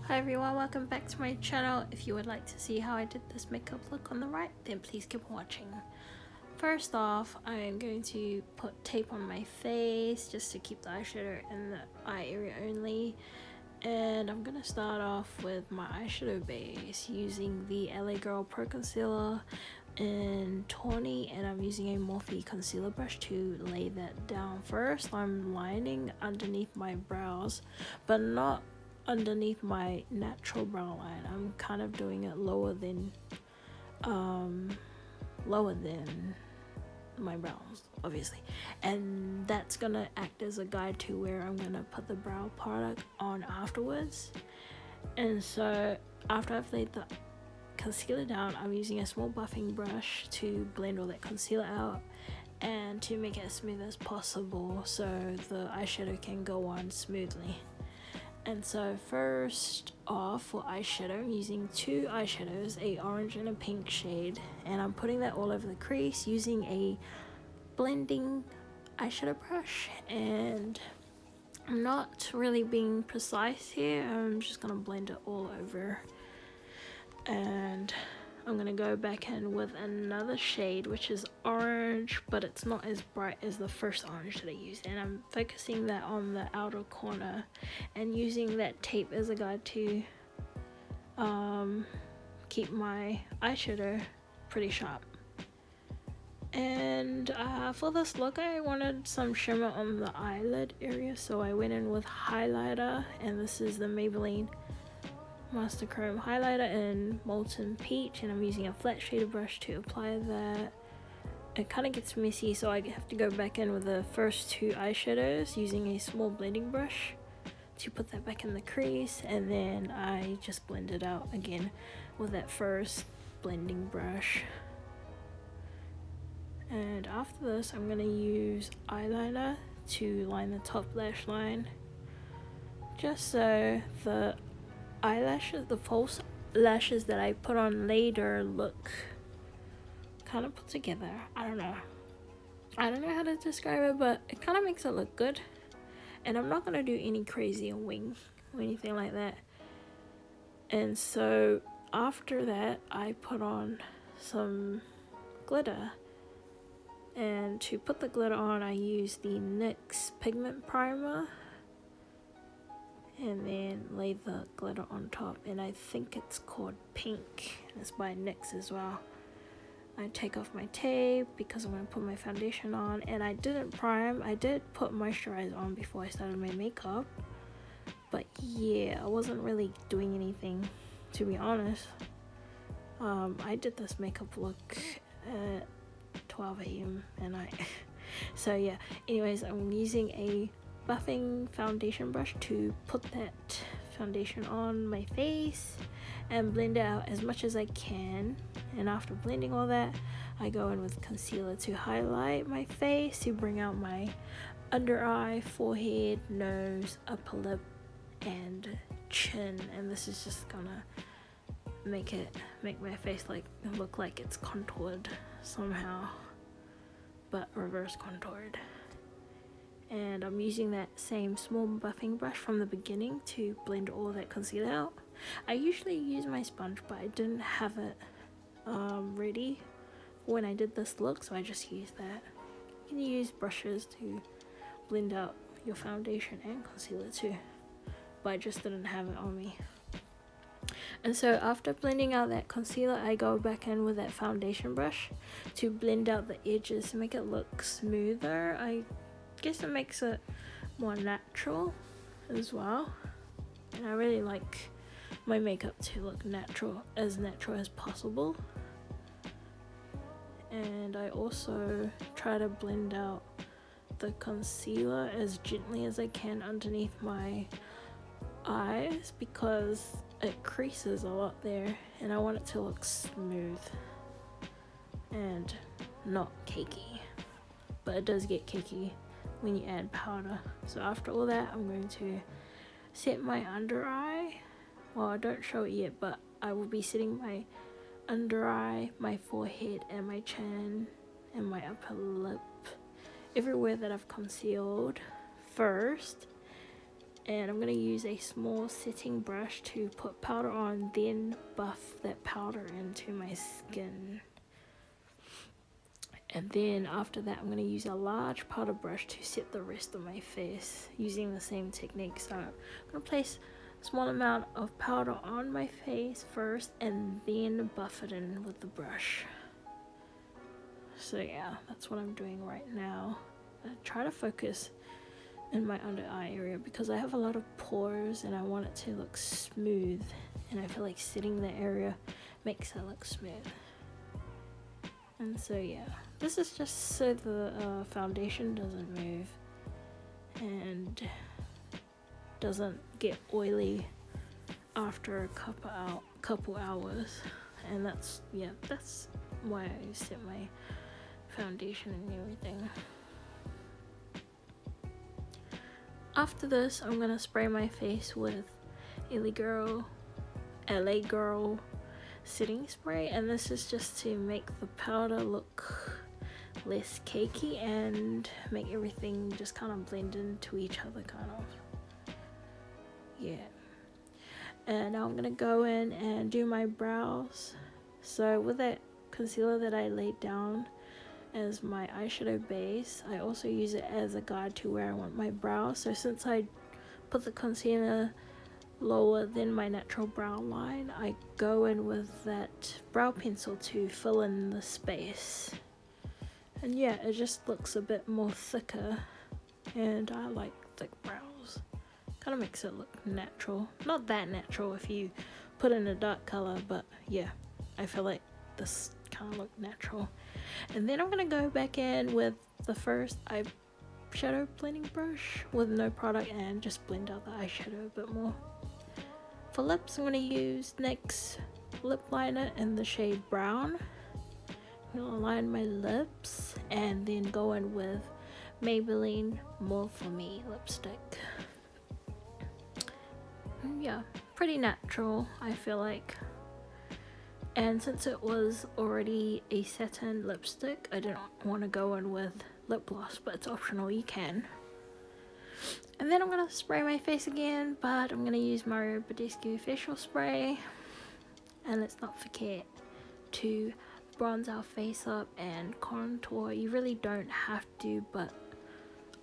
Hi everyone, welcome back to my channel. If you would like to see how I did this makeup look on the right, then please keep watching. First off, I'm going to put tape on my face just to keep the eyeshadow in the eye area only. And I'm gonna start off with my eyeshadow base using the LA Girl Pro Concealer in Tawny, and I'm using a Morphe concealer brush to lay that down. First, I'm lining underneath my brows, but not underneath my natural brow line. I'm kind of doing it lower than my brows, obviously, and that's gonna act as a guide to where I'm gonna put the brow product on afterwards. And so after I've laid the concealer down, I'm using a small buffing brush to blend all that concealer out and to make it as smooth as possible so the eyeshadow can go on smoothly. And so first off, for eyeshadow, I'm using two eyeshadows, a orange and a pink shade, and I'm putting that all over the crease using a blending eyeshadow brush. And I'm not really being precise here, I'm just gonna blend it all over. And I'm gonna go back in with another shade, which is orange, but it's not as bright as the first orange that I used, and I'm focusing that on the outer corner and using that tape as a guide to keep my eyeshadow pretty sharp. And for this look, I wanted some shimmer on the eyelid area, so I went in with highlighter, and this is the Maybelline Master Chrome highlighter in Molten Peach, and I'm using a flat shader brush to apply that. It kind of gets messy, so I have to go back in with the first two eyeshadows using a small blending brush to put that back in the crease, and then I just blend it out again with that first blending brush. And after this, I'm going to use eyeliner to line the top lash line, just so the eyelashes, the false lashes that I put on later, look kind of put together. I don't know how to describe it, but it kind of makes it look good. And I'm not gonna do any crazy wing or anything like that. And so after that, I put on some glitter, and to put the glitter on, I use the NYX pigment primer and then lay the glitter on top, and I think it's called Pink. It's by NYX as well. I take off my tape because I'm going to put my foundation on, and I didn't prime. I did put moisturizer on before I started my makeup, but yeah, I wasn't really doing anything, to be honest. I did this makeup look at 12 a.m. and so yeah, anyways, I'm using a buffing foundation brush to put that foundation on my face and blend it out as much as I can. And after blending all that, I go in with concealer to highlight my face, to bring out my under eye, forehead, nose, upper lip, and chin. And this is just gonna make my face look like it's contoured somehow, but reverse contoured. And I'm using that same small buffing brush from the beginning to blend all that concealer out. I usually use my sponge, but I didn't have it ready when I did this look, so I just used that. You can use brushes to blend out your foundation and concealer too, but I just didn't have it on me. And so after blending out that concealer, I go back in with that foundation brush to blend out the edges to make it look smoother. I guess it makes it more natural as well, and I really like my makeup to look natural as possible. And I also try to blend out the concealer as gently as I can underneath my eyes because it creases a lot there, and I want it to look smooth and not cakey, but it does get cakey when you add powder. So after all that, I'm going to set my under eye. Well, I don't show it yet, but I will be setting my under eye, my forehead, and my chin, and my upper lip, everywhere that I've concealed first. And I'm going to use a small setting brush to put powder on, then buff that powder into my skin. And then after that, I'm going to use a large powder brush to set the rest of my face using the same technique. So I'm going to place a small amount of powder on my face first and then buff it in with the brush. So yeah, that's what I'm doing right now. I try to focus in my under eye area because I have a lot of pores and I want it to look smooth, and I feel like setting the area makes it look smooth. And so yeah, this is just so the foundation doesn't move and doesn't get oily after a couple hours. And that's why I set my foundation and everything. After this, I'm gonna spray my face with LA Girl setting spray, and this is just to make the powder look less cakey and make everything just kind of blend into each other, kind of. Yeah. And now I'm gonna go in and do my brows. So with that concealer that I laid down as my eyeshadow base, I also use it as a guide to where I want my brows. So since I put the concealer lower than my natural brow line, I go in with that brow pencil to fill in the space. And yeah, it just looks a bit more thicker, and I like thick brows. Kind of makes it look natural. Not that natural if you put in a dark color, but yeah, I feel like this kind of look natural. And then I'm gonna go back in with the first eyeshadow blending brush with no product and just blend out the eyeshadow a bit more. For lips, I'm going to use NYX lip liner in the shade brown. I'm going to line my lips and then go in with Maybelline More For Me lipstick. Yeah, pretty natural, I feel like. And since it was already a satin lipstick, I didn't want to go in with lip gloss, but it's optional, you can. And then I'm going to spray my face again, but I'm going to use Mario Badescu facial spray. And let's not forget to bronze our face up and contour. You really don't have to, but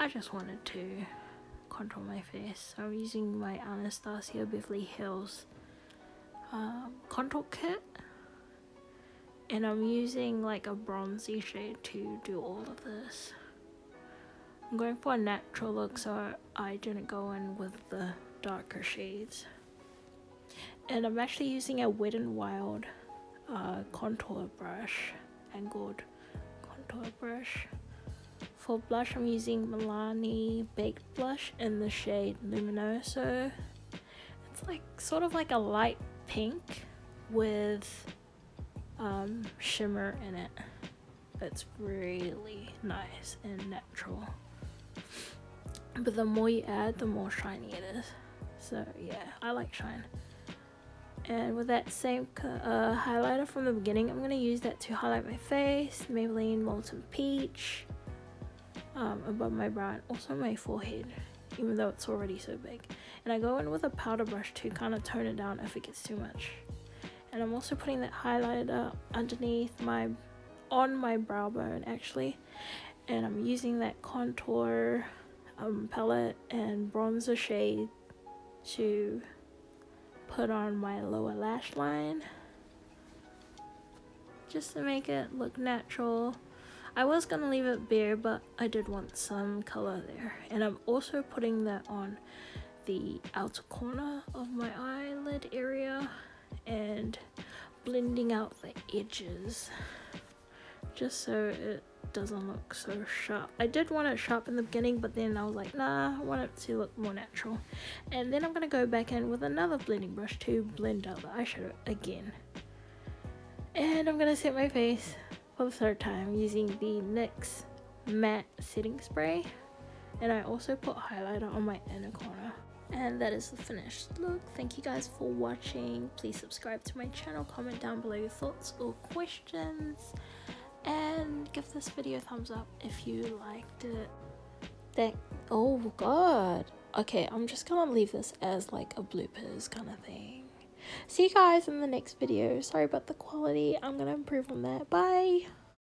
I just wanted to contour my face. So I'm using my Anastasia Beverly Hills contour kit. And I'm using like a bronzy shade to do all of this. I'm going for a natural look, so I didn't go in with the darker shades. And I'm actually using a Wet n Wild contour brush, angled contour brush. For blush, I'm using Milani Baked Blush in the shade Luminoso. It's like sort of like a light pink with shimmer in it. It's really nice and natural. But the more you add, the more shiny it is. So yeah, I like shine. And with that same highlighter from the beginning, I'm going to use that to highlight my face. Maybelline Molten Peach above my brow and also my forehead, even though it's already so big. And I go in with a powder brush to kind of tone it down if it gets too much. And I'm also putting that highlighter underneath on my brow bone actually. And I'm using that contour palette and bronzer shade to put on my lower lash line just to make it look natural. I was gonna leave it bare, but I did want some color there. And I'm also putting that on the outer corner of my eyelid area and blending out the edges just so it doesn't look so sharp. I did want it sharp in the beginning, but then I was like, nah, I want it to look more natural. And then I'm gonna go back in with another blending brush to blend out the eyeshadow again. And I'm gonna set my face for the third time using the NYX matte setting spray. And I also put highlighter on my inner corner. And that is the finished look. Thank you guys for watching. Please subscribe to my channel, comment down below your thoughts or questions, and give this video a thumbs up if you liked it. Oh god, Okay, I'm just gonna leave this as like a bloopers kind of thing. See you guys in the next video. Sorry about the quality. I'm gonna improve on that. Bye.